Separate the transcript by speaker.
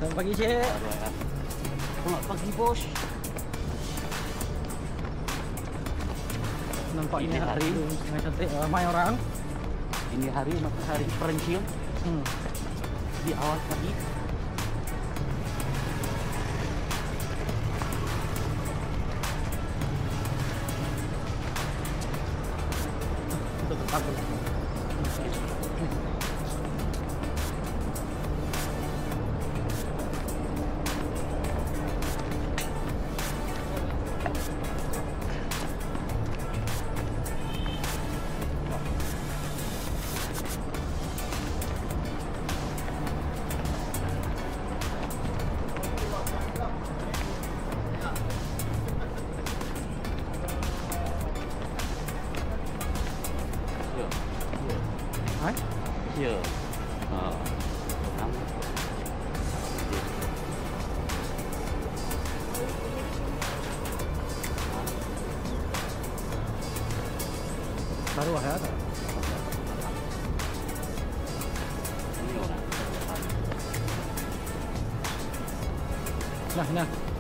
Speaker 1: Selamat pagi, Cik.
Speaker 2: Selamat pagi, bos.
Speaker 1: Nampaknya
Speaker 2: Ini hari
Speaker 1: sangat cantik, ramai orang.
Speaker 2: Ini hari matahari perencian di awal pagi.
Speaker 1: Itu bagus. Hai?
Speaker 2: Ya.
Speaker 1: Baru ada.
Speaker 2: Ini orang.
Speaker 1: Nah.